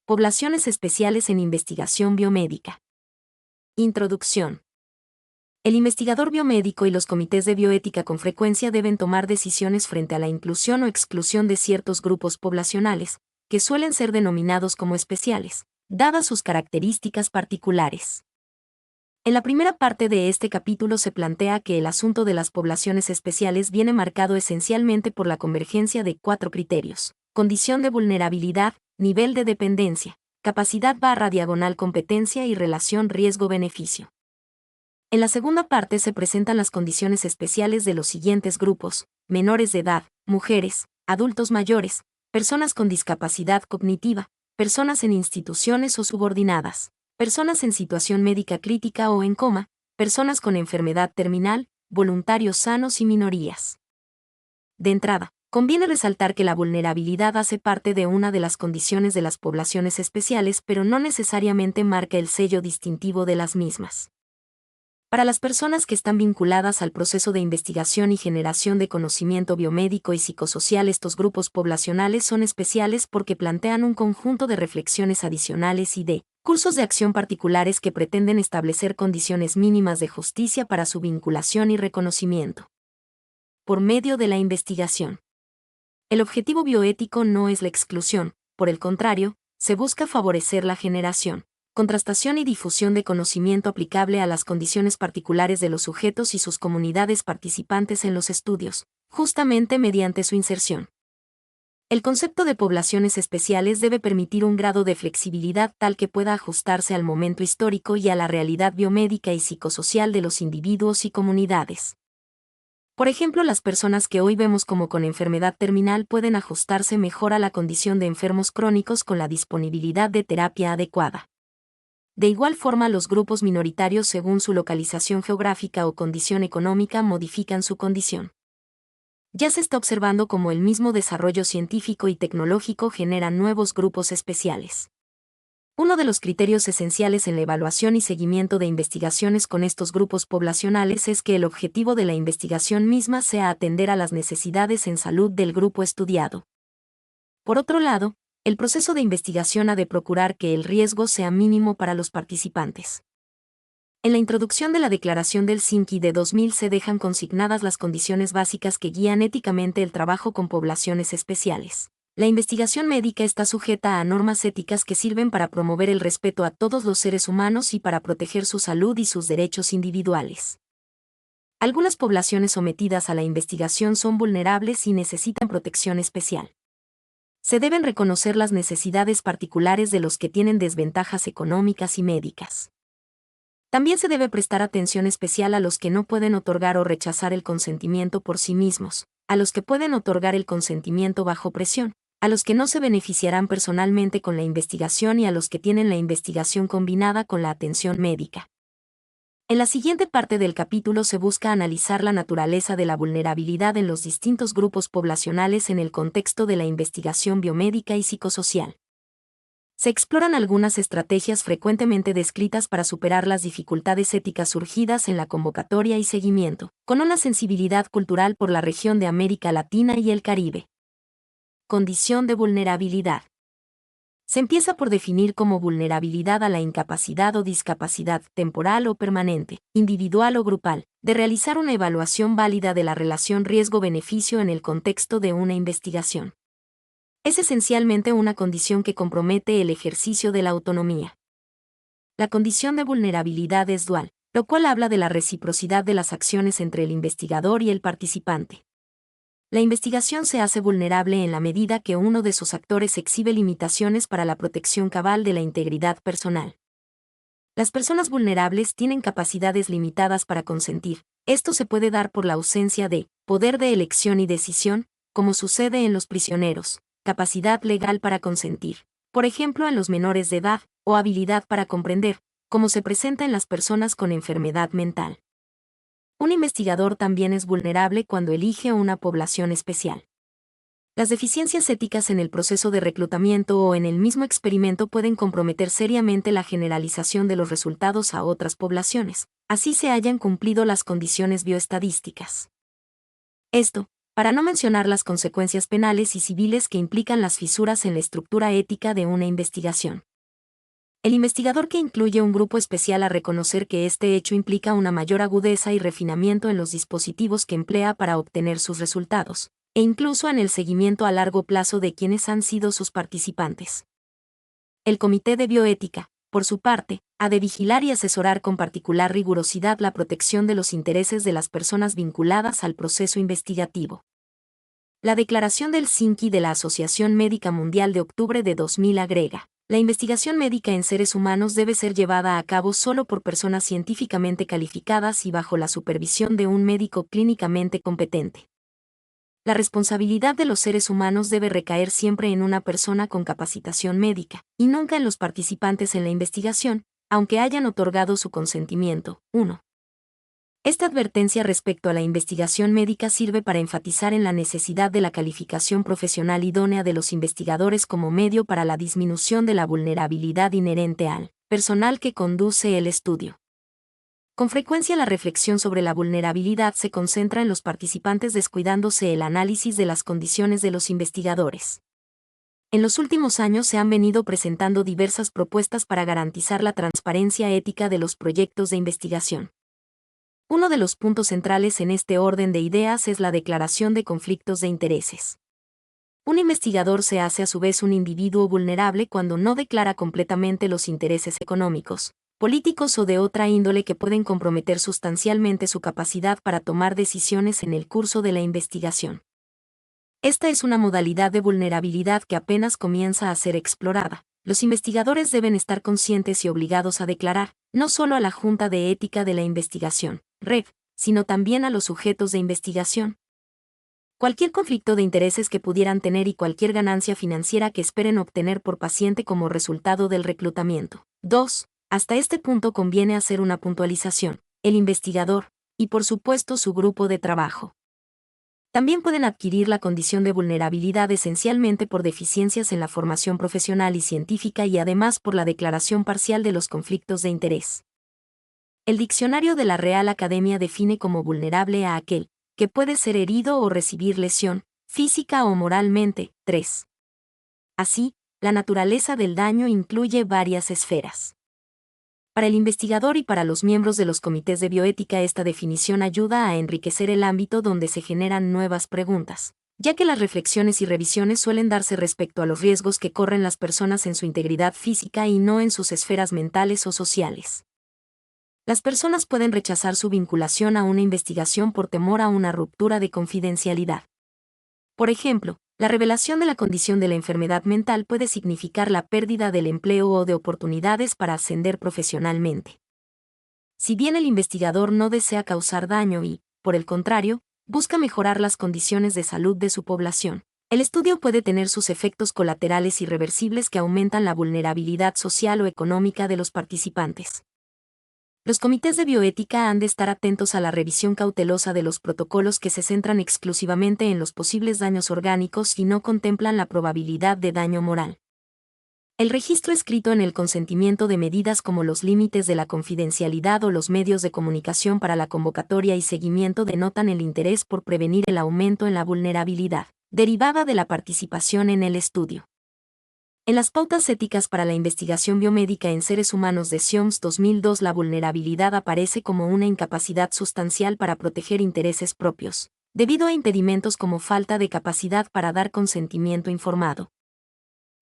Poblaciones especiales en investigación biomédica. Introducción. El investigador biomédico y los comités de bioética con frecuencia deben tomar decisiones frente a la inclusión o exclusión de ciertos grupos poblacionales, que suelen ser denominados como especiales, dadas sus características particulares. En la primera parte de este capítulo se plantea que el asunto de las poblaciones especiales viene marcado esencialmente por la convergencia de 4 criterios: condición de vulnerabilidad, nivel de dependencia, capacidad/competencia y relación riesgo-beneficio. En la segunda parte se presentan las condiciones especiales de los siguientes grupos: menores de edad, mujeres, adultos mayores, personas con discapacidad cognitiva, personas en instituciones o subordinadas, personas en situación médica crítica o en coma, personas con enfermedad terminal, voluntarios sanos y minorías. De entrada, conviene resaltar que la vulnerabilidad hace parte de una de las condiciones de las poblaciones especiales, pero no necesariamente marca el sello distintivo de las mismas. Para las personas que están vinculadas al proceso de investigación y generación de conocimiento biomédico y psicosocial, estos grupos poblacionales son especiales porque plantean un conjunto de reflexiones adicionales y de cursos de acción particulares que pretenden establecer condiciones mínimas de justicia para su vinculación y reconocimiento. Por medio de la investigación. El objetivo bioético no es la exclusión, por el contrario, se busca favorecer la generación, contrastación y difusión de conocimiento aplicable a las condiciones particulares de los sujetos y sus comunidades participantes en los estudios, justamente mediante su inserción. El concepto de poblaciones especiales debe permitir un grado de flexibilidad tal que pueda ajustarse al momento histórico y a la realidad biomédica y psicosocial de los individuos y comunidades. Por ejemplo, las personas que hoy vemos como con enfermedad terminal pueden ajustarse mejor a la condición de enfermos crónicos con la disponibilidad de terapia adecuada. De igual forma, los grupos minoritarios, según su localización geográfica o condición económica, modifican su condición. Ya se está observando cómo el mismo desarrollo científico y tecnológico genera nuevos grupos especiales. Uno de los criterios esenciales en la evaluación y seguimiento de investigaciones con estos grupos poblacionales es que el objetivo de la investigación misma sea atender a las necesidades en salud del grupo estudiado. Por otro lado, el proceso de investigación ha de procurar que el riesgo sea mínimo para los participantes. En la introducción de la Declaración de Helsinki de 2000 se dejan consignadas las condiciones básicas que guían éticamente el trabajo con poblaciones especiales. La investigación médica está sujeta a normas éticas que sirven para promover el respeto a todos los seres humanos y para proteger su salud y sus derechos individuales. Algunas poblaciones sometidas a la investigación son vulnerables y necesitan protección especial. Se deben reconocer las necesidades particulares de los que tienen desventajas económicas y médicas. También se debe prestar atención especial a los que no pueden otorgar o rechazar el consentimiento por sí mismos, a los que pueden otorgar el consentimiento bajo presión, a los que no se beneficiarán personalmente con la investigación y a los que tienen la investigación combinada con la atención médica. En la siguiente parte del capítulo se busca analizar la naturaleza de la vulnerabilidad en los distintos grupos poblacionales en el contexto de la investigación biomédica y psicosocial. Se exploran algunas estrategias frecuentemente descritas para superar las dificultades éticas surgidas en la convocatoria y seguimiento, con una sensibilidad cultural por la región de América Latina y el Caribe. Condición de vulnerabilidad. Se empieza por definir como vulnerabilidad a la incapacidad o discapacidad temporal o permanente, individual o grupal, de realizar una evaluación válida de la relación riesgo-beneficio en el contexto de una investigación. Es esencialmente una condición que compromete el ejercicio de la autonomía. La condición de vulnerabilidad es dual, lo cual habla de la reciprocidad de las acciones entre el investigador y el participante. La investigación se hace vulnerable en la medida que uno de sus actores exhibe limitaciones para la protección cabal de la integridad personal. Las personas vulnerables tienen capacidades limitadas para consentir. Esto se puede dar por la ausencia de poder de elección y decisión, como sucede en los prisioneros, capacidad legal para consentir, por ejemplo en los menores de edad, o habilidad para comprender, como se presenta en las personas con enfermedad mental. Un investigador también es vulnerable cuando elige una población especial. Las deficiencias éticas en el proceso de reclutamiento o en el mismo experimento pueden comprometer seriamente la generalización de los resultados a otras poblaciones, así se hayan cumplido las condiciones bioestadísticas. Esto, para no mencionar las consecuencias penales y civiles que implican las fisuras en la estructura ética de una investigación. El investigador que incluye un grupo especial a reconocer que este hecho implica una mayor agudeza y refinamiento en los dispositivos que emplea para obtener sus resultados, e incluso en el seguimiento a largo plazo de quienes han sido sus participantes. El Comité de Bioética, por su parte, ha de vigilar y asesorar con particular rigurosidad la protección de los intereses de las personas vinculadas al proceso investigativo. La declaración del SINCI de la Asociación Médica Mundial de octubre de 2000 agrega: la investigación médica en seres humanos debe ser llevada a cabo solo por personas científicamente calificadas y bajo la supervisión de un médico clínicamente competente. La responsabilidad de los seres humanos debe recaer siempre en una persona con capacitación médica, y nunca en los participantes en la investigación, aunque hayan otorgado su consentimiento. 1. Esta advertencia respecto a la investigación médica sirve para enfatizar en la necesidad de la calificación profesional idónea de los investigadores como medio para la disminución de la vulnerabilidad inherente al personal que conduce el estudio. Con frecuencia la reflexión sobre la vulnerabilidad se concentra en los participantes descuidándose el análisis de las condiciones de los investigadores. En los últimos años se han venido presentando diversas propuestas para garantizar la transparencia ética de los proyectos de investigación. Uno de los puntos centrales en este orden de ideas es la declaración de conflictos de intereses. Un investigador se hace a su vez un individuo vulnerable cuando no declara completamente los intereses económicos, políticos o de otra índole que pueden comprometer sustancialmente su capacidad para tomar decisiones en el curso de la investigación. Esta es una modalidad de vulnerabilidad que apenas comienza a ser explorada. Los investigadores deben estar conscientes y obligados a declarar, no solo a la Junta de Ética de la Investigación, REV, sino también a los sujetos de investigación, cualquier conflicto de intereses que pudieran tener y cualquier ganancia financiera que esperen obtener por paciente como resultado del reclutamiento. 2. Hasta este punto conviene hacer una puntualización: el investigador, y por supuesto su grupo de trabajo, también pueden adquirir la condición de vulnerabilidad esencialmente por deficiencias en la formación profesional y científica y además por la declaración parcial de los conflictos de interés. El diccionario de la Real Academia define como vulnerable a aquel que puede ser herido o recibir lesión, física o moralmente. 3. Así, la naturaleza del daño incluye varias esferas. Para el investigador y para los miembros de los comités de bioética esta definición ayuda a enriquecer el ámbito donde se generan nuevas preguntas, ya que las reflexiones y revisiones suelen darse respecto a los riesgos que corren las personas en su integridad física y no en sus esferas mentales o sociales. Las personas pueden rechazar su vinculación a una investigación por temor a una ruptura de confidencialidad. Por ejemplo, la revelación de la condición de la enfermedad mental puede significar la pérdida del empleo o de oportunidades para ascender profesionalmente. Si bien el investigador no desea causar daño y, por el contrario, busca mejorar las condiciones de salud de su población, el estudio puede tener sus efectos colaterales irreversibles que aumentan la vulnerabilidad social o económica de los participantes. Los comités de bioética han de estar atentos a la revisión cautelosa de los protocolos que se centran exclusivamente en los posibles daños orgánicos y no contemplan la probabilidad de daño moral. El registro escrito en el consentimiento de medidas como los límites de la confidencialidad o los medios de comunicación para la convocatoria y seguimiento denotan el interés por prevenir el aumento en la vulnerabilidad derivada de la participación en el estudio. En las pautas éticas para la investigación biomédica en seres humanos de SIOMS 2002 la vulnerabilidad aparece como una incapacidad sustancial para proteger intereses propios, debido a impedimentos como falta de capacidad para dar consentimiento informado,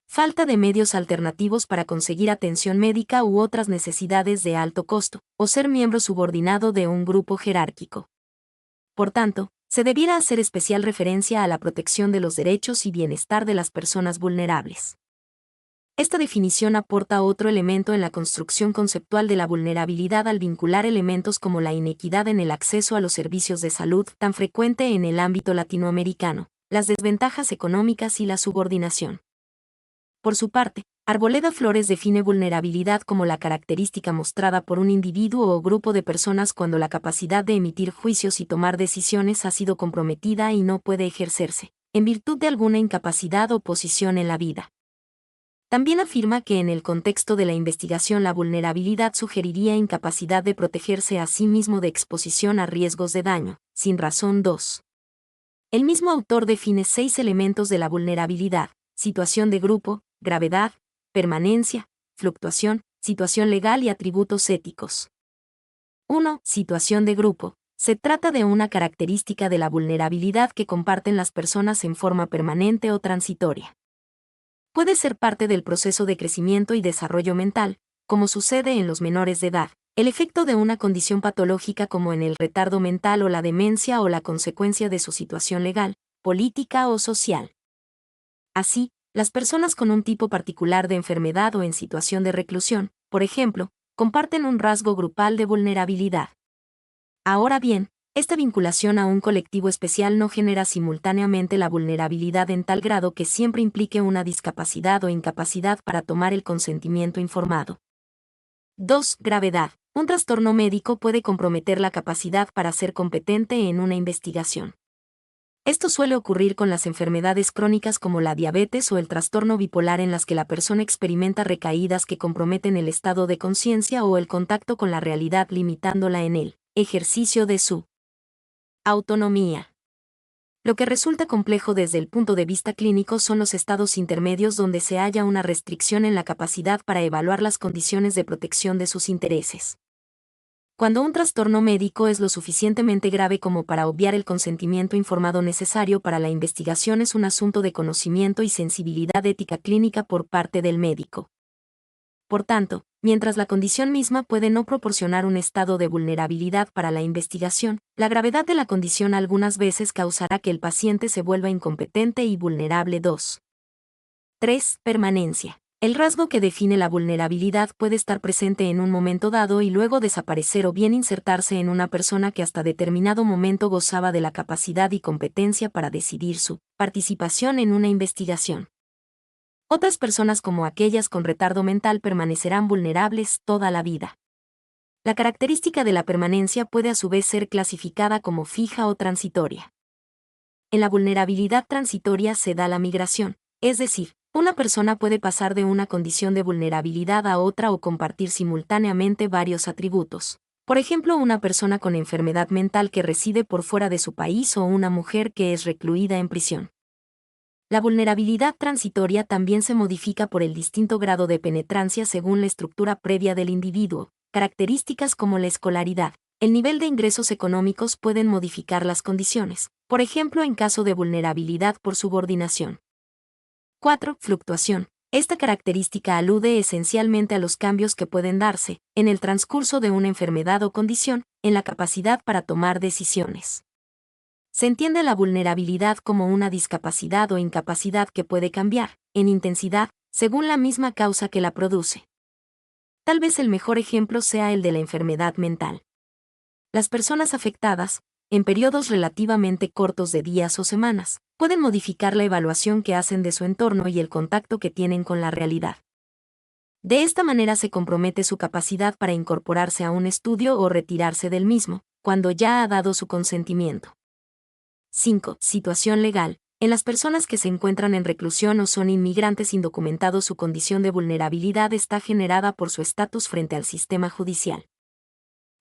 falta de medios alternativos para conseguir atención médica u otras necesidades de alto costo, o ser miembro subordinado de un grupo jerárquico. Por tanto, se debiera hacer especial referencia a la protección de los derechos y bienestar de las personas vulnerables. Esta definición aporta otro elemento en la construcción conceptual de la vulnerabilidad al vincular elementos como la inequidad en el acceso a los servicios de salud tan frecuente en el ámbito latinoamericano, las desventajas económicas y la subordinación. Por su parte, Arboleda Flores define vulnerabilidad como la característica mostrada por un individuo o grupo de personas cuando la capacidad de emitir juicios y tomar decisiones ha sido comprometida y no puede ejercerse, en virtud de alguna incapacidad o posición en la vida. También afirma que en el contexto de la investigación la vulnerabilidad sugeriría incapacidad de protegerse a sí mismo de exposición a riesgos de daño, sin razón. 2. El mismo autor define 6 elementos de la vulnerabilidad: situación de grupo, gravedad, permanencia, fluctuación, situación legal y atributos éticos. 1. Situación de grupo. Se trata de una característica de la vulnerabilidad que comparten las personas en forma permanente o transitoria. Puede ser parte del proceso de crecimiento y desarrollo mental, como sucede en los menores de edad, el efecto de una condición patológica como en el retardo mental o la demencia o la consecuencia de su situación legal, política o social. Así, las personas con un tipo particular de enfermedad o en situación de reclusión, por ejemplo, comparten un rasgo grupal de vulnerabilidad. Ahora bien, esta vinculación a un colectivo especial no genera simultáneamente la vulnerabilidad en tal grado que siempre implique una discapacidad o incapacidad para tomar el consentimiento informado. 2. Gravedad. Un trastorno médico puede comprometer la capacidad para ser competente en una investigación. Esto suele ocurrir con las enfermedades crónicas como la diabetes o el trastorno bipolar, en las que la persona experimenta recaídas que comprometen el estado de conciencia o el contacto con la realidad, limitándola en el ejercicio de su autonomía. Lo que resulta complejo desde el punto de vista clínico son los estados intermedios, donde se halla una restricción en la capacidad para evaluar las condiciones de protección de sus intereses. Cuando un trastorno médico es lo suficientemente grave como para obviar el consentimiento informado necesario para la investigación, es un asunto de conocimiento y sensibilidad ética clínica por parte del médico. Por tanto, mientras la condición misma puede no proporcionar un estado de vulnerabilidad para la investigación, la gravedad de la condición algunas veces causará que el paciente se vuelva incompetente y vulnerable. 2. 3. Permanencia. El rasgo que define la vulnerabilidad puede estar presente en un momento dado y luego desaparecer, o bien insertarse en una persona que hasta determinado momento gozaba de la capacidad y competencia para decidir su participación en una investigación. Otras personas, como aquellas con retardo mental, permanecerán vulnerables toda la vida. La característica de la permanencia puede a su vez ser clasificada como fija o transitoria. En la vulnerabilidad transitoria se da la migración, es decir, una persona puede pasar de una condición de vulnerabilidad a otra o compartir simultáneamente varios atributos. Por ejemplo, una persona con enfermedad mental que reside por fuera de su país o una mujer que es recluida en prisión. La vulnerabilidad transitoria también se modifica por el distinto grado de penetrancia según la estructura previa del individuo. Características como la escolaridad, el nivel de ingresos económicos pueden modificar las condiciones, por ejemplo en caso de vulnerabilidad por subordinación. 4. Fluctuación. Esta característica alude esencialmente a los cambios que pueden darse, en el transcurso de una enfermedad o condición, en la capacidad para tomar decisiones. Se entiende la vulnerabilidad como una discapacidad o incapacidad que puede cambiar, en intensidad, según la misma causa que la produce. Tal vez el mejor ejemplo sea el de la enfermedad mental. Las personas afectadas, en periodos relativamente cortos de días o semanas, pueden modificar la evaluación que hacen de su entorno y el contacto que tienen con la realidad. De esta manera se compromete su capacidad para incorporarse a un estudio o retirarse del mismo, cuando ya ha dado su consentimiento. 5. Situación legal. En las personas que se encuentran en reclusión o son inmigrantes indocumentados, su condición de vulnerabilidad está generada por su estatus frente al sistema judicial.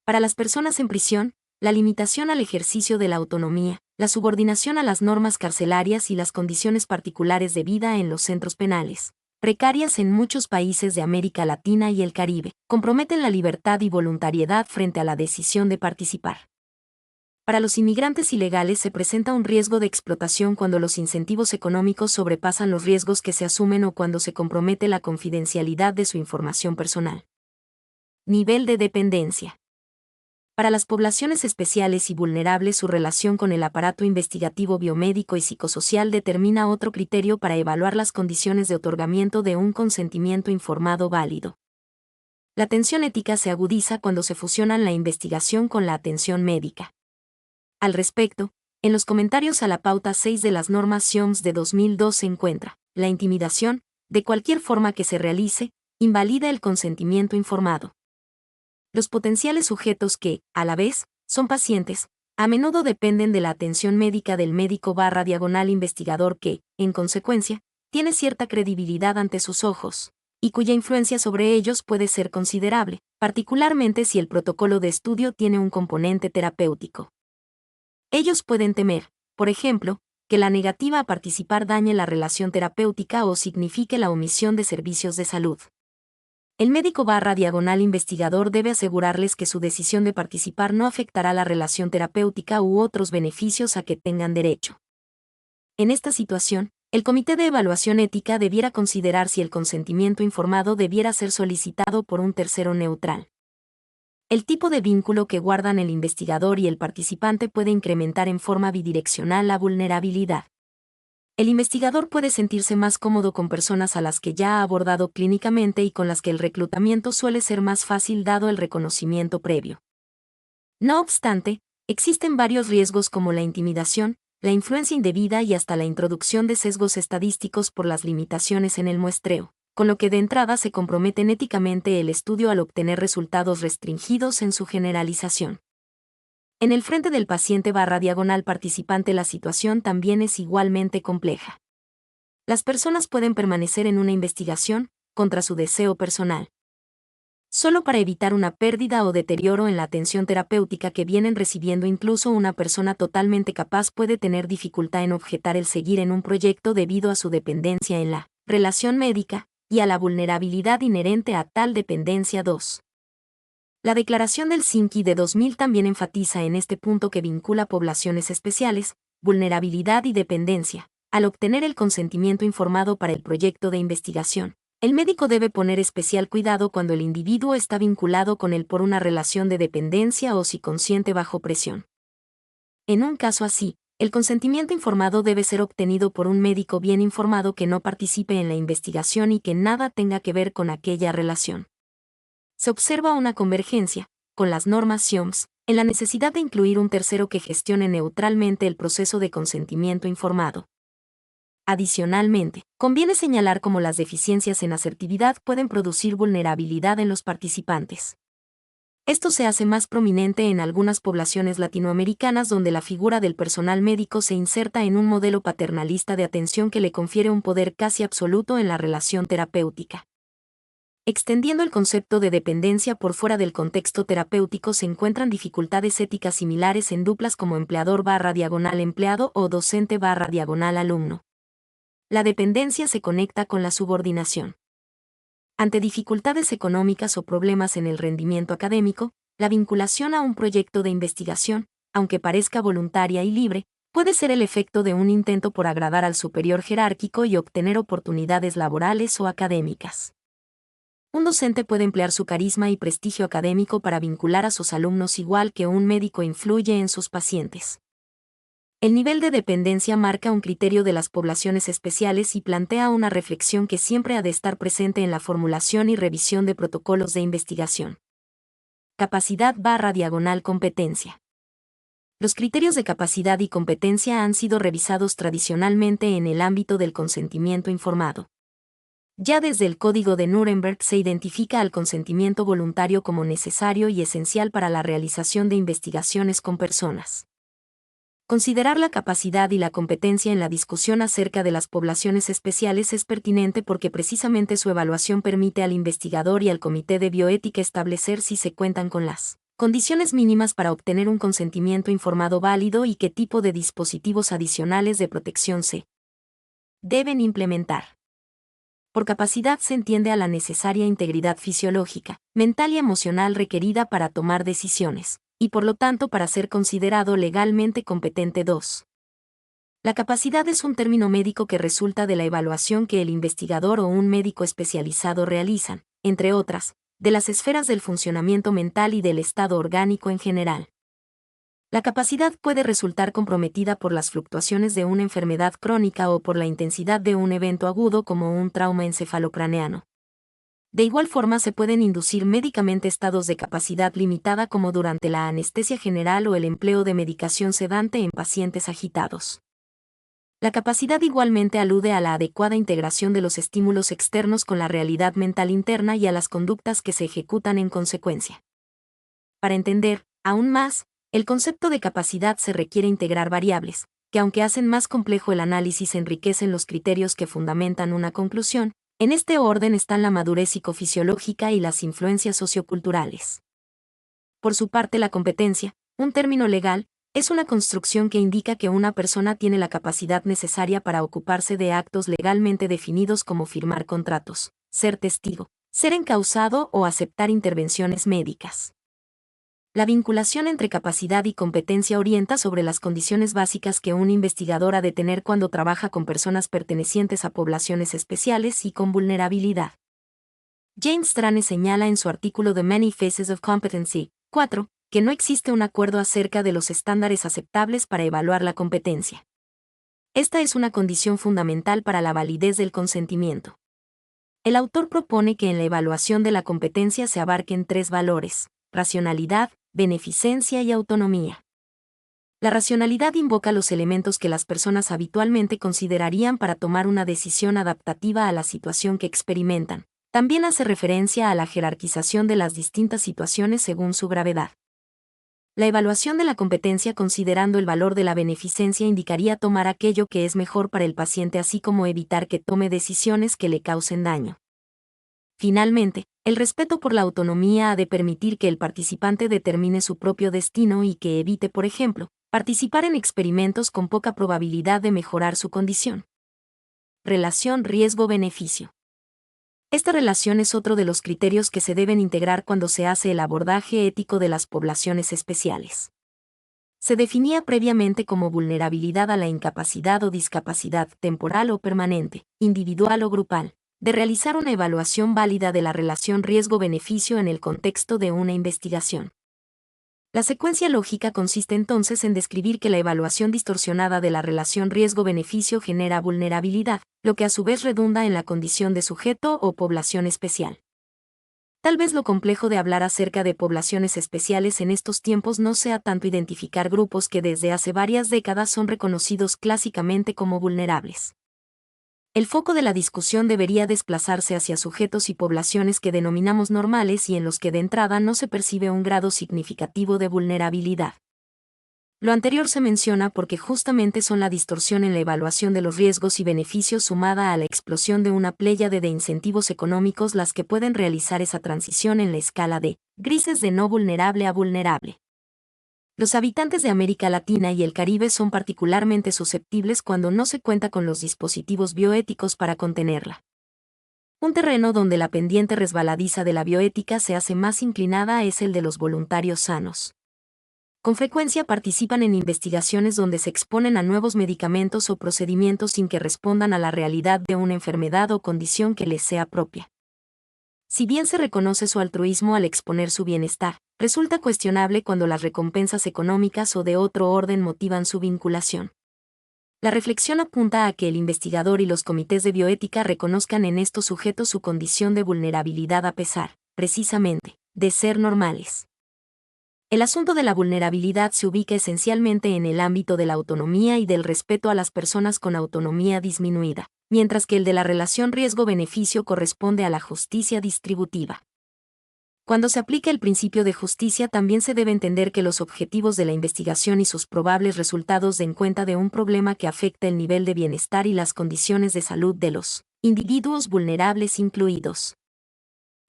Para las personas en prisión, la limitación al ejercicio de la autonomía, la subordinación a las normas carcelarias y las condiciones particulares de vida en los centros penales, precarias en muchos países de América Latina y el Caribe, comprometen la libertad y voluntariedad frente a la decisión de participar. Para los inmigrantes ilegales se presenta un riesgo de explotación cuando los incentivos económicos sobrepasan los riesgos que se asumen o cuando se compromete la confidencialidad de su información personal. Nivel de dependencia. Para las poblaciones especiales y vulnerables, su relación con el aparato investigativo biomédico y psicosocial determina otro criterio para evaluar las condiciones de otorgamiento de un consentimiento informado válido. La tensión ética se agudiza cuando se fusionan la investigación con la atención médica. Al respecto, en los comentarios a la pauta 6 de las normas SIOMS de 2002 se encuentra: la intimidación, de cualquier forma que se realice, invalida el consentimiento informado. Los potenciales sujetos que, a la vez, son pacientes, a menudo dependen de la atención médica del médico/investigador que, en consecuencia, tiene cierta credibilidad ante sus ojos, y cuya influencia sobre ellos puede ser considerable, particularmente si el protocolo de estudio tiene un componente terapéutico. Ellos pueden temer, por ejemplo, que la negativa a participar dañe la relación terapéutica o signifique la omisión de servicios de salud. El médico/investigador debe asegurarles que su decisión de participar no afectará la relación terapéutica u otros beneficios a que tengan derecho. En esta situación, el Comité de Evaluación Ética debiera considerar si el consentimiento informado debiera ser solicitado por un tercero neutral. El tipo de vínculo que guardan el investigador y el participante puede incrementar en forma bidireccional la vulnerabilidad. El investigador puede sentirse más cómodo con personas a las que ya ha abordado clínicamente y con las que el reclutamiento suele ser más fácil dado el reconocimiento previo. No obstante, existen varios riesgos como la intimidación, la influencia indebida y hasta la introducción de sesgos estadísticos por las limitaciones en el muestreo, con lo que de entrada se comprometen éticamente el estudio al obtener resultados restringidos en su generalización. En el frente del paciente/participante la situación también es igualmente compleja. Las personas pueden permanecer en una investigación, contra su deseo personal, solo para evitar una pérdida o deterioro en la atención terapéutica que vienen recibiendo. Incluso una persona totalmente capaz puede tener dificultad en objetar el seguir en un proyecto debido a su dependencia en la relación médica, y a la vulnerabilidad inherente a tal dependencia. 2. La Declaración del Helsinki de 2000 también enfatiza en este punto que vincula poblaciones especiales, vulnerabilidad y dependencia, al obtener el consentimiento informado para el proyecto de investigación. El médico debe poner especial cuidado cuando el individuo está vinculado con él por una relación de dependencia o si consiente bajo presión. En un caso así, el consentimiento informado debe ser obtenido por un médico bien informado que no participe en la investigación y que nada tenga que ver con aquella relación. Se observa una convergencia, con las normas SIOMS, en la necesidad de incluir un tercero que gestione neutralmente el proceso de consentimiento informado. Adicionalmente, conviene señalar cómo las deficiencias en asertividad pueden producir vulnerabilidad en los participantes. Esto se hace más prominente en algunas poblaciones latinoamericanas donde la figura del personal médico se inserta en un modelo paternalista de atención que le confiere un poder casi absoluto en la relación terapéutica. Extendiendo el concepto de dependencia por fuera del contexto terapéutico se encuentran dificultades éticas similares en duplas como empleador/empleado o docente/alumno. La dependencia se conecta con la subordinación. Ante dificultades económicas o problemas en el rendimiento académico, la vinculación a un proyecto de investigación, aunque parezca voluntaria y libre, puede ser el efecto de un intento por agradar al superior jerárquico y obtener oportunidades laborales o académicas. Un docente puede emplear su carisma y prestigio académico para vincular a sus alumnos igual que un médico influye en sus pacientes. El nivel de dependencia marca un criterio de las poblaciones especiales y plantea una reflexión que siempre ha de estar presente en la formulación y revisión de protocolos de investigación. Capacidad/competencia. Los criterios de capacidad y competencia han sido revisados tradicionalmente en el ámbito del consentimiento informado. Ya desde el Código de Nuremberg se identifica al consentimiento voluntario como necesario y esencial para la realización de investigaciones con personas. Considerar la capacidad y la competencia en la discusión acerca de las poblaciones especiales es pertinente porque precisamente su evaluación permite al investigador y al Comité de Bioética establecer si se cuentan con las condiciones mínimas para obtener un consentimiento informado válido y qué tipo de dispositivos adicionales de protección se deben implementar. Por capacidad se entiende a la necesaria integridad fisiológica, mental y emocional requerida para tomar decisiones, y por lo tanto para ser considerado legalmente competente. 2. La capacidad es un término médico que resulta de la evaluación que el investigador o un médico especializado realizan, entre otras, de las esferas del funcionamiento mental y del estado orgánico en general. La capacidad puede resultar comprometida por las fluctuaciones de una enfermedad crónica o por la intensidad de un evento agudo como un trauma encefalocraneano. De igual forma se pueden inducir médicamente estados de capacidad limitada como durante la anestesia general o el empleo de medicación sedante en pacientes agitados. La capacidad igualmente alude a la adecuada integración de los estímulos externos con la realidad mental interna y a las conductas que se ejecutan en consecuencia. Para entender, aún más, el concepto de capacidad se requiere integrar variables, que aunque hacen más complejo el análisis enriquecen los criterios que fundamentan una conclusión. En este orden están la madurez psicofisiológica y las influencias socioculturales. Por su parte, la competencia, un término legal, Es una construcción que indica que una persona tiene la capacidad necesaria para ocuparse de actos legalmente definidos como firmar contratos, ser testigo, ser encausado o aceptar intervenciones médicas. La vinculación entre capacidad y competencia orienta sobre las condiciones básicas que un investigador ha de tener cuando trabaja con personas pertenecientes a poblaciones especiales y con vulnerabilidad. James Strane señala en su artículo The Many Faces of Competency, 4, que no existe un acuerdo acerca de los estándares aceptables para evaluar la competencia. Esta es una condición fundamental para la validez del consentimiento. El autor propone que en la evaluación de la competencia se abarquen 3 valores: racionalidad, beneficencia y autonomía. La racionalidad invoca los elementos que las personas habitualmente considerarían para tomar una decisión adaptativa a la situación que experimentan. También hace referencia a la jerarquización de las distintas situaciones según su gravedad. La evaluación de la competencia considerando el valor de la beneficencia indicaría tomar aquello que es mejor para el paciente, así como evitar que tome decisiones que le causen daño. Finalmente, el respeto por la autonomía ha de permitir que el participante determine su propio destino y que evite, por ejemplo, participar en experimentos con poca probabilidad de mejorar su condición. Relación riesgo-beneficio. Esta relación es otro de los criterios que se deben integrar cuando se hace el abordaje ético de las poblaciones especiales. Se definía previamente como vulnerabilidad a la incapacidad o discapacidad temporal o permanente, individual o grupal, de realizar una evaluación válida de la relación riesgo-beneficio en el contexto de una investigación. La secuencia lógica consiste entonces en describir que la evaluación distorsionada de la relación riesgo-beneficio genera vulnerabilidad, lo que a su vez redunda en la condición de sujeto o población especial. Tal vez lo complejo de hablar acerca de poblaciones especiales en estos tiempos no sea tanto identificar grupos que desde hace varias décadas son reconocidos clásicamente como vulnerables. El foco de la discusión debería desplazarse hacia sujetos y poblaciones que denominamos normales y en los que de entrada no se percibe un grado significativo de vulnerabilidad. Lo anterior se menciona porque justamente son la distorsión en la evaluación de los riesgos y beneficios sumada a la explosión de una pléyade de incentivos económicos las que pueden realizar esa transición en la escala de grises de no vulnerable a vulnerable. Los habitantes de América Latina y el Caribe son particularmente susceptibles cuando no se cuenta con los dispositivos bioéticos para contenerla. Un terreno donde la pendiente resbaladiza de la bioética se hace más inclinada es el de los voluntarios sanos. Con frecuencia participan en investigaciones donde se exponen a nuevos medicamentos o procedimientos sin que respondan a la realidad de una enfermedad o condición que les sea propia. Si bien se reconoce su altruismo al exponer su bienestar, resulta cuestionable cuando las recompensas económicas o de otro orden motivan su vinculación. La reflexión apunta a que el investigador y los comités de bioética reconozcan en estos sujetos su condición de vulnerabilidad a pesar, precisamente, de ser normales. El asunto de la vulnerabilidad se ubica esencialmente en el ámbito de la autonomía y del respeto a las personas con autonomía disminuida, mientras que el de la relación riesgo-beneficio corresponde a la justicia distributiva. Cuando se aplica el principio de justicia también se debe entender que los objetivos de la investigación y sus probables resultados den cuenta de un problema que afecta el nivel de bienestar y las condiciones de salud de los individuos vulnerables incluidos.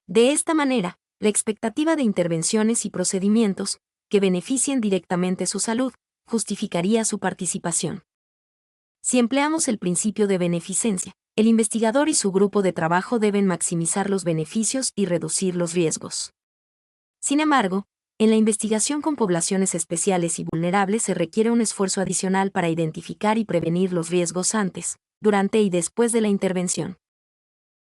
De esta manera, la expectativa de intervenciones y procedimientos que beneficien directamente su salud justificaría su participación. Si empleamos el principio de beneficencia, el investigador y su grupo de trabajo deben maximizar los beneficios y reducir los riesgos. Sin embargo, en la investigación con poblaciones especiales y vulnerables se requiere un esfuerzo adicional para identificar y prevenir los riesgos antes, durante y después de la intervención.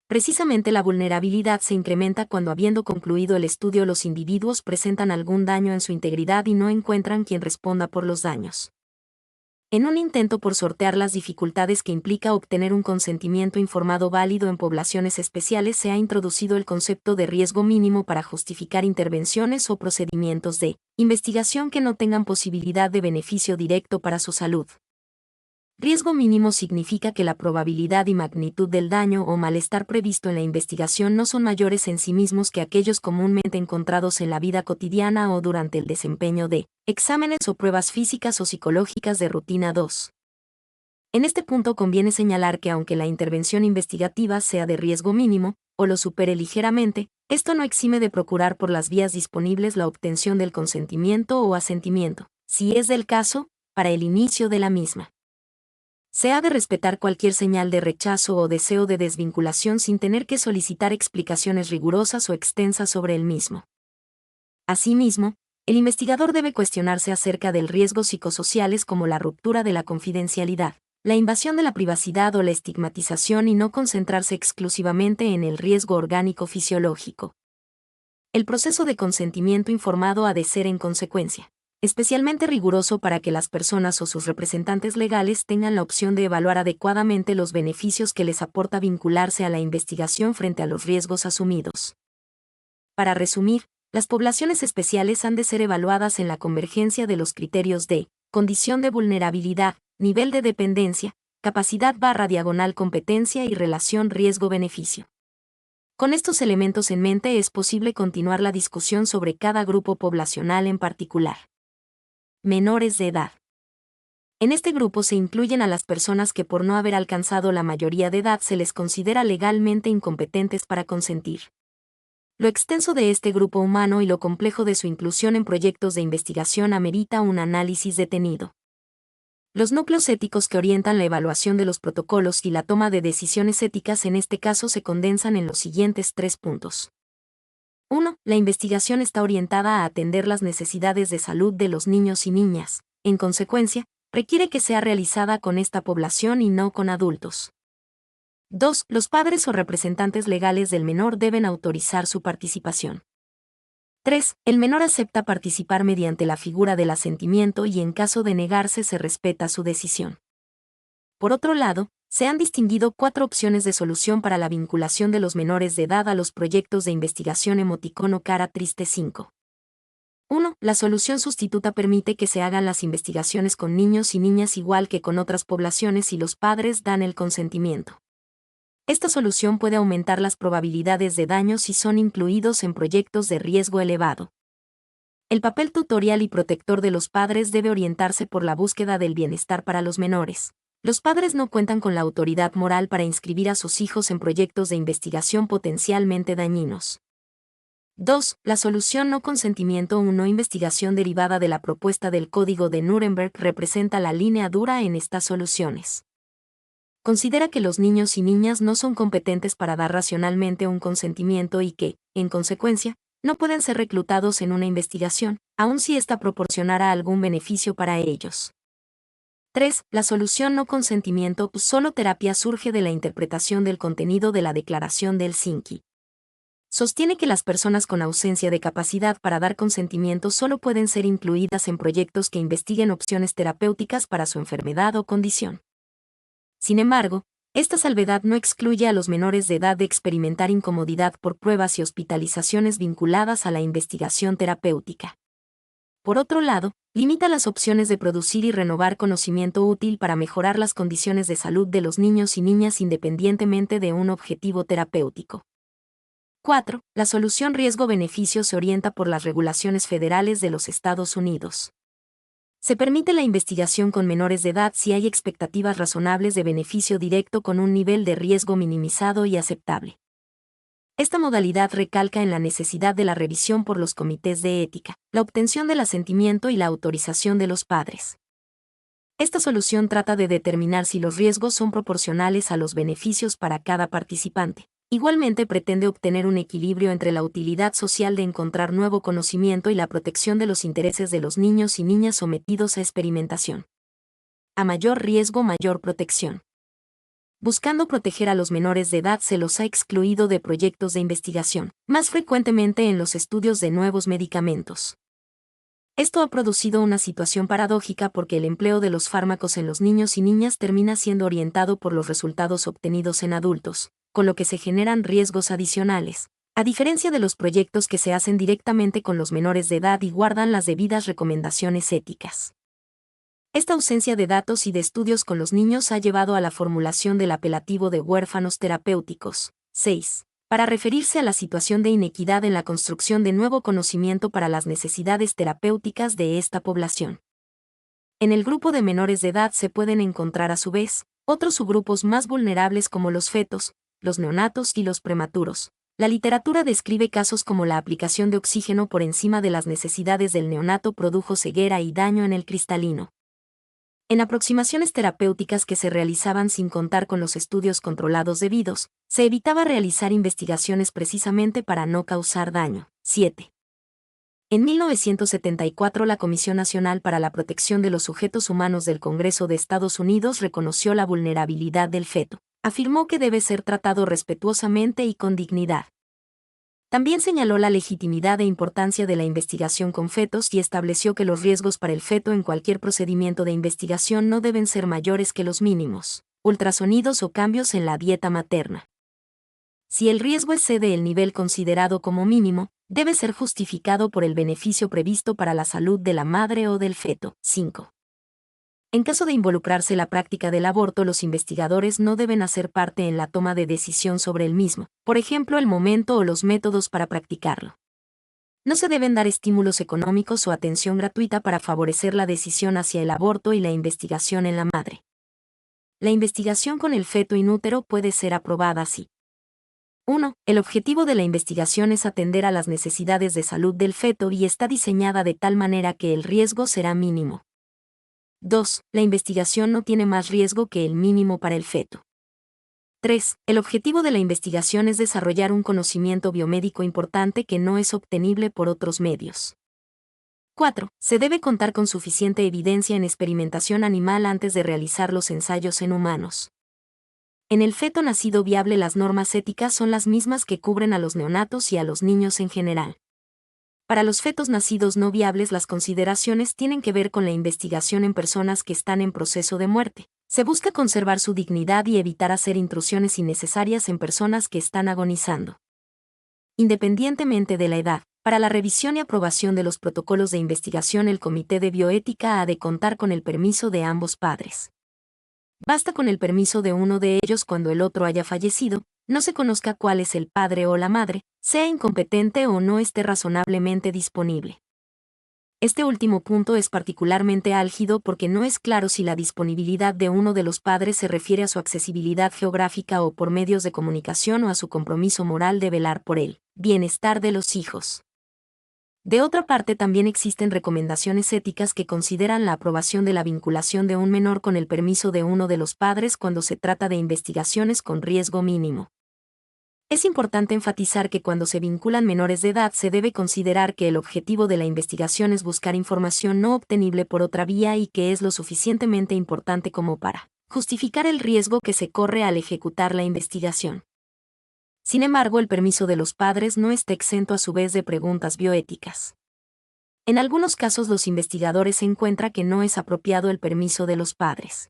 Precisamente la vulnerabilidad se incrementa cuando, habiendo concluido el estudio, los individuos presentan algún daño en su integridad y no encuentran quien responda por los daños. En un intento por sortear las dificultades que implica obtener un consentimiento informado válido en poblaciones especiales, se ha introducido el concepto de riesgo mínimo para justificar intervenciones o procedimientos de investigación que no tengan posibilidad de beneficio directo para su salud. Riesgo mínimo significa que la probabilidad y magnitud del daño o malestar previsto en la investigación no son mayores en sí mismos que aquellos comúnmente encontrados en la vida cotidiana o durante el desempeño de exámenes o pruebas físicas o psicológicas de rutina 2. En este punto conviene señalar que aunque la intervención investigativa sea de riesgo mínimo, o lo supere ligeramente, esto no exime de procurar por las vías disponibles la obtención del consentimiento o asentimiento, si es del caso, para el inicio de la misma. Se ha de respetar cualquier señal de rechazo o deseo de desvinculación sin tener que solicitar explicaciones rigurosas o extensas sobre el mismo. Asimismo, el investigador debe cuestionarse acerca del riesgos psicosociales como la ruptura de la confidencialidad, la invasión de la privacidad o la estigmatización y no concentrarse exclusivamente en el riesgo orgánico fisiológico. El proceso de consentimiento informado ha de ser en consecuencia especialmente riguroso para que las personas o sus representantes legales tengan la opción de evaluar adecuadamente los beneficios que les aporta vincularse a la investigación frente a los riesgos asumidos. Para resumir, las poblaciones especiales han de ser evaluadas en la convergencia de los criterios de condición de vulnerabilidad, nivel de dependencia, capacidad/diagonal competencia y relación riesgo-beneficio. Con estos elementos en mente es posible continuar la discusión sobre cada grupo poblacional en particular. Menores de edad. En este grupo se incluyen a las personas que por no haber alcanzado la mayoría de edad se les considera legalmente incompetentes para consentir. Lo extenso de este grupo humano y lo complejo de su inclusión en proyectos de investigación amerita un análisis detenido. Los núcleos éticos que orientan la evaluación de los protocolos y la toma de decisiones éticas en este caso se condensan en los siguientes 3 puntos. 1. La investigación está orientada a atender las necesidades de salud de los niños y niñas. En consecuencia, requiere que sea realizada con esta población y no con adultos. 2. Los padres o representantes legales del menor deben autorizar su participación. 3. El menor acepta participar mediante la figura del asentimiento y en caso de negarse se respeta su decisión. Por otro lado, se han distinguido 4 opciones de solución para la vinculación de los menores de edad a los proyectos de investigación emoticono cara triste 5. 1. La solución sustituta permite que se hagan las investigaciones con niños y niñas igual que con otras poblaciones si los padres dan el consentimiento. Esta solución puede aumentar las probabilidades de daño si son incluidos en proyectos de riesgo elevado. El papel tutorial y protector de los padres debe orientarse por la búsqueda del bienestar para los menores. Los padres no cuentan con la autoridad moral para inscribir a sus hijos en proyectos de investigación potencialmente dañinos. 2. La solución no consentimiento o no investigación derivada de la propuesta del Código de Nuremberg representa la línea dura en estas soluciones. Considera que los niños y niñas no son competentes para dar racionalmente un consentimiento y que, en consecuencia, no pueden ser reclutados en una investigación, aun si ésta proporcionara algún beneficio para ellos. 3. La solución no consentimiento solo terapia surge de la interpretación del contenido de la Declaración de Helsinki. Sostiene que las personas con ausencia de capacidad para dar consentimiento solo pueden ser incluidas en proyectos que investiguen opciones terapéuticas para su enfermedad o condición. Sin embargo, esta salvedad no excluye a los menores de edad de experimentar incomodidad por pruebas y hospitalizaciones vinculadas a la investigación terapéutica. Por otro lado, limita las opciones de producir y renovar conocimiento útil para mejorar las condiciones de salud de los niños y niñas independientemente de un objetivo terapéutico. 4. La solución riesgo-beneficio se orienta por las regulaciones federales de los Estados Unidos. Se permite la investigación con menores de edad si hay expectativas razonables de beneficio directo con un nivel de riesgo minimizado y aceptable. Esta modalidad recalca en la necesidad de la revisión por los comités de ética, la obtención del asentimiento y la autorización de los padres. Esta solución trata de determinar si los riesgos son proporcionales a los beneficios para cada participante. Igualmente pretende obtener un equilibrio entre la utilidad social de encontrar nuevo conocimiento y la protección de los intereses de los niños y niñas sometidos a experimentación. A mayor riesgo, mayor protección. Buscando proteger a los menores de edad se los ha excluido de proyectos de investigación, más frecuentemente en los estudios de nuevos medicamentos. Esto ha producido una situación paradójica porque el empleo de los fármacos en los niños y niñas termina siendo orientado por los resultados obtenidos en adultos, con lo que se generan riesgos adicionales, a diferencia de los proyectos que se hacen directamente con los menores de edad y guardan las debidas recomendaciones éticas. Esta ausencia de datos y de estudios con los niños ha llevado a la formulación del apelativo de huérfanos terapéuticos. 6. Para referirse a la situación de inequidad en la construcción de nuevo conocimiento para las necesidades terapéuticas de esta población. En el grupo de menores de edad se pueden encontrar a su vez otros subgrupos más vulnerables como los fetos, los neonatos y los prematuros, La literatura describe casos como la aplicación de oxígeno por encima de las necesidades del neonato produjo ceguera y daño en el cristalino. En aproximaciones terapéuticas que se realizaban sin contar con los estudios controlados debidos, se evitaba realizar investigaciones precisamente para no causar daño. 7. En 1974 la Comisión Nacional para la Protección de los Sujetos Humanos del Congreso de Estados Unidos reconoció la vulnerabilidad del feto. Afirmó que debe ser tratado respetuosamente y con dignidad. También señaló la legitimidad e importancia de la investigación con fetos y estableció que los riesgos para el feto en cualquier procedimiento de investigación no deben ser mayores que los mínimos, ultrasonidos o cambios en la dieta materna. Si el riesgo excede el nivel considerado como mínimo, debe ser justificado por el beneficio previsto para la salud de la madre o del feto. 5. En caso de involucrarse la práctica del aborto, los investigadores no deben hacer parte en la toma de decisión sobre el mismo, por ejemplo, el momento o los métodos para practicarlo. No se deben dar estímulos económicos o atención gratuita para favorecer la decisión hacia el aborto y la investigación en la madre. La investigación con el feto inútero puede ser aprobada si 1. El objetivo de la investigación es atender a las necesidades de salud del feto y está diseñada de tal manera que el riesgo será mínimo. 2. La investigación no tiene más riesgo que el mínimo para el feto. 3. El objetivo de la investigación es desarrollar un conocimiento biomédico importante que no es obtenible por otros medios. 4. Se debe contar con suficiente evidencia en experimentación animal antes de realizar los ensayos en humanos. En el feto nacido viable las normas éticas son las mismas que cubren a los neonatos y a los niños en general. Para los fetos nacidos no viables las consideraciones tienen que ver con la investigación en personas que están en proceso de muerte. Se busca conservar su dignidad y evitar hacer intrusiones innecesarias en personas que están agonizando. Independientemente de la edad, para la revisión y aprobación de los protocolos de investigación el Comité de Bioética ha de contar con el permiso de ambos padres. Basta con el permiso de uno de ellos cuando el otro haya fallecido, no se conozca cuál es el padre o la madre, sea incompetente o no esté razonablemente disponible. Este último punto es particularmente álgido porque no es claro si la disponibilidad de uno de los padres se refiere a su accesibilidad geográfica o por medios de comunicación o a su compromiso moral de velar por el bienestar de los hijos. De otra parte, también existen recomendaciones éticas que consideran la aprobación de la vinculación de un menor con el permiso de uno de los padres cuando se trata de investigaciones con riesgo mínimo. Es importante enfatizar que cuando se vinculan menores de edad se debe considerar que el objetivo de la investigación es buscar información no obtenible por otra vía y que es lo suficientemente importante como para justificar el riesgo que se corre al ejecutar la investigación. Sin embargo, el permiso de los padres no está exento a su vez de preguntas bioéticas. En algunos casos los investigadores encuentran que no es apropiado el permiso de los padres.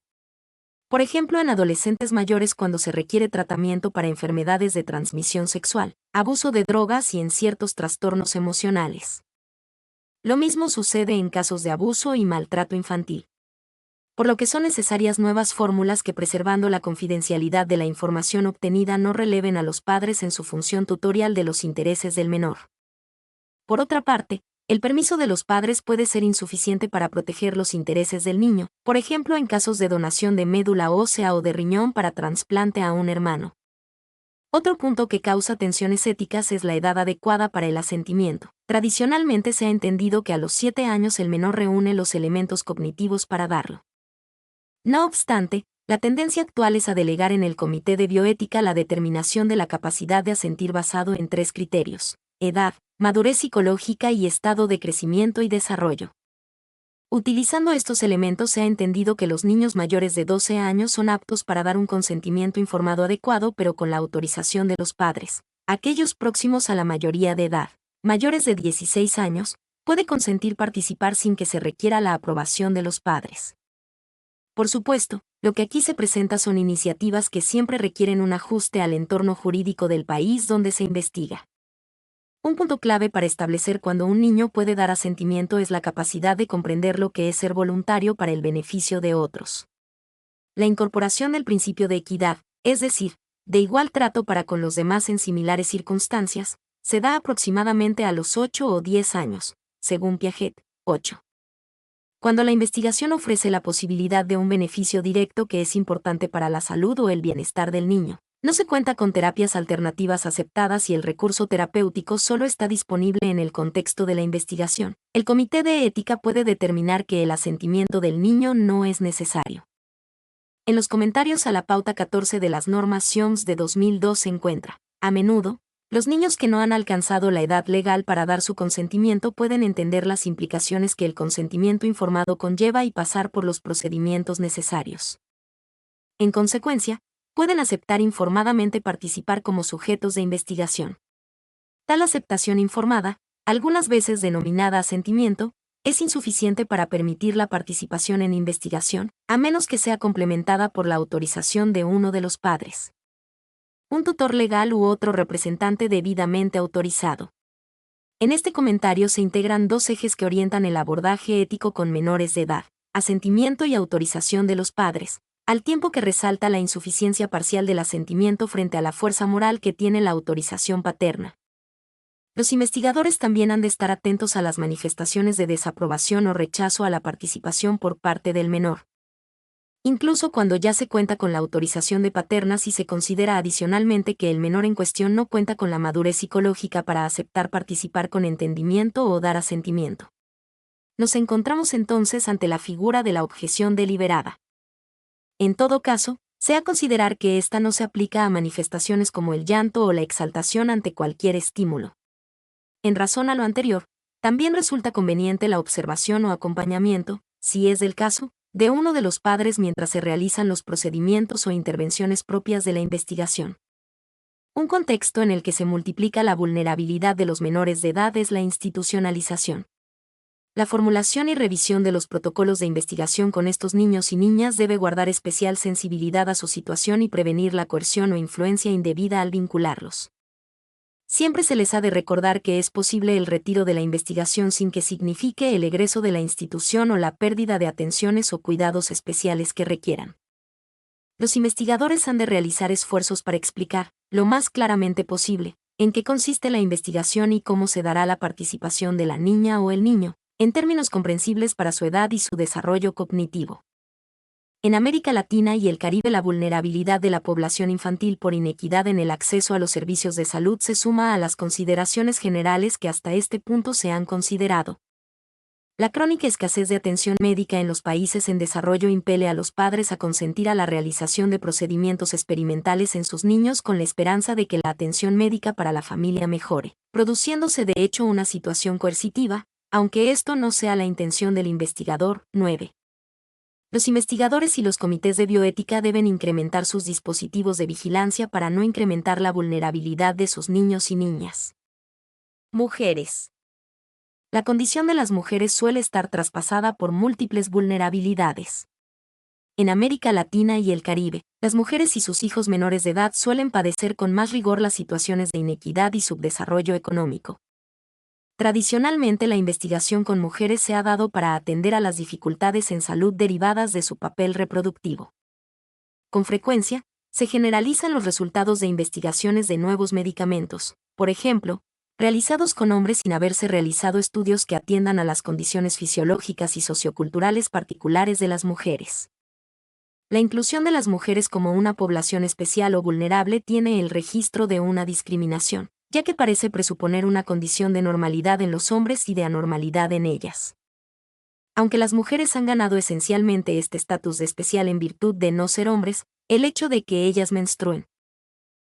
Por ejemplo, en adolescentes mayores cuando se requiere tratamiento para enfermedades de transmisión sexual, abuso de drogas y en ciertos trastornos emocionales. Lo mismo sucede en casos de abuso y maltrato infantil. Por lo que son necesarias nuevas fórmulas que, preservando la confidencialidad de la información obtenida, no releven a los padres en su función tutorial de los intereses del menor. Por otra parte, el permiso de los padres puede ser insuficiente para proteger los intereses del niño, por ejemplo en casos de donación de médula ósea o de riñón para trasplante a un hermano. Otro punto que causa tensiones éticas es la edad adecuada para el asentimiento. Tradicionalmente se ha entendido que a los 7 años el menor reúne los elementos cognitivos para darlo. No obstante, la tendencia actual es a delegar en el Comité de Bioética la determinación de la capacidad de asentir basado en 3 criterios: edad, madurez psicológica y estado de crecimiento y desarrollo. Utilizando estos elementos se ha entendido que los niños mayores de 12 años son aptos para dar un consentimiento informado adecuado pero con la autorización de los padres. Aquellos próximos a la mayoría de edad, mayores de 16 años, puede consentir participar sin que se requiera la aprobación de los padres. Por supuesto, lo que aquí se presenta son iniciativas que siempre requieren un ajuste al entorno jurídico del país donde se investiga. Un punto clave para establecer cuándo un niño puede dar asentimiento es la capacidad de comprender lo que es ser voluntario para el beneficio de otros. La incorporación del principio de equidad, es decir, de igual trato para con los demás en similares circunstancias, se da aproximadamente a los 8 o 10 años, según Piaget. 8. Cuando la investigación ofrece la posibilidad de un beneficio directo que es importante para la salud o el bienestar del niño, No se cuenta con terapias alternativas aceptadas y el recurso terapéutico solo está disponible en el contexto de la investigación. El Comité de Ética puede determinar que el asentimiento del niño no es necesario. En los comentarios a la pauta 14 de las normas SIOMS de 2002 se encuentra: a menudo, los niños que no han alcanzado la edad legal para dar su consentimiento pueden entender las implicaciones que el consentimiento informado conlleva y pasar por los procedimientos necesarios. En consecuencia, pueden aceptar informadamente participar como sujetos de investigación. Tal aceptación informada, algunas veces denominada asentimiento, es insuficiente para permitir la participación en investigación, a menos que sea complementada por la autorización de uno de los padres, un tutor legal u otro representante debidamente autorizado. En este comentario se integran dos ejes que orientan el abordaje ético con menores de edad: asentimiento y autorización de los padres, al tiempo que resalta la insuficiencia parcial del asentimiento frente a la fuerza moral que tiene la autorización paterna. Los investigadores también han de estar atentos a las manifestaciones de desaprobación o rechazo a la participación por parte del menor. Incluso cuando ya se cuenta con la autorización de paterna, si se considera adicionalmente que el menor en cuestión no cuenta con la madurez psicológica para aceptar participar con entendimiento o dar asentimiento. Nos encontramos entonces ante la figura de la objeción deliberada. En todo caso, sea considerar que ésta no se aplica a manifestaciones como el llanto o la exaltación ante cualquier estímulo. En razón a lo anterior, también resulta conveniente la observación o acompañamiento, si es del caso, de uno de los padres mientras se realizan los procedimientos o intervenciones propias de la investigación. Un contexto en el que se multiplica la vulnerabilidad de los menores de edad es la institucionalización. La formulación y revisión de los protocolos de investigación con estos niños y niñas debe guardar especial sensibilidad a su situación y prevenir la coerción o influencia indebida al vincularlos. Siempre se les ha de recordar que es posible el retiro de la investigación sin que signifique el egreso de la institución o la pérdida de atenciones o cuidados especiales que requieran. Los investigadores han de realizar esfuerzos para explicar, lo más claramente posible, en qué consiste la investigación y cómo se dará la participación de la niña o el niño, en términos comprensibles para su edad y su desarrollo cognitivo. En América Latina y el Caribe, la vulnerabilidad de la población infantil por inequidad en el acceso a los servicios de salud se suma a las consideraciones generales que hasta este punto se han considerado. La crónica escasez de atención médica en los países en desarrollo impele a los padres a consentir a la realización de procedimientos experimentales en sus niños con la esperanza de que la atención médica para la familia mejore, produciéndose de hecho una situación coercitiva, aunque esto no sea la intención del investigador. 9. Los investigadores y los comités de bioética deben incrementar sus dispositivos de vigilancia para no incrementar la vulnerabilidad de sus niños y niñas. Mujeres. La condición de las mujeres suele estar traspasada por múltiples vulnerabilidades. En América Latina y el Caribe, las mujeres y sus hijos menores de edad suelen padecer con más rigor las situaciones de inequidad y subdesarrollo económico. Tradicionalmente, la investigación con mujeres se ha dado para atender a las dificultades en salud derivadas de su papel reproductivo. Con frecuencia, se generalizan los resultados de investigaciones de nuevos medicamentos, por ejemplo, realizados con hombres sin haberse realizado estudios que atiendan a las condiciones fisiológicas y socioculturales particulares de las mujeres. La inclusión de las mujeres como una población especial o vulnerable tiene el registro de una discriminación, ya que parece presuponer una condición de normalidad en los hombres y de anormalidad en ellas. Aunque las mujeres han ganado esencialmente este estatus de especial en virtud de no ser hombres, el hecho de que ellas menstruen,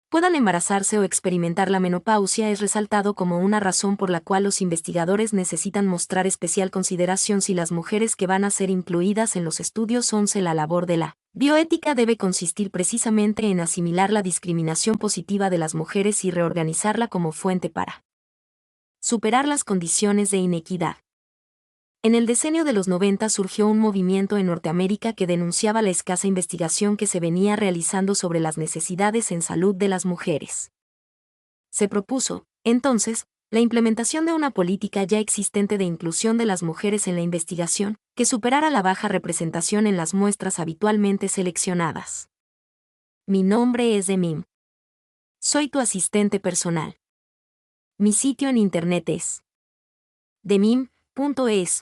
puedan embarazarse o experimentar la menopausia es resaltado como una razón por la cual los investigadores necesitan mostrar especial consideración si las mujeres que van a ser incluidas en los estudios. 11. La labor de la bioética debe consistir precisamente en asimilar la discriminación positiva de las mujeres y reorganizarla como fuente para superar las condiciones de inequidad. En el decenio de los 90 surgió un movimiento en Norteamérica que denunciaba la escasa investigación que se venía realizando sobre las necesidades en salud de las mujeres. Se propuso, entonces, la implementación de una política ya existente de inclusión de las mujeres en la investigación, que superara la baja representación en las muestras habitualmente seleccionadas. Mi nombre es Demim. Soy tu asistente personal. Mi sitio en internet es demim.es.tl.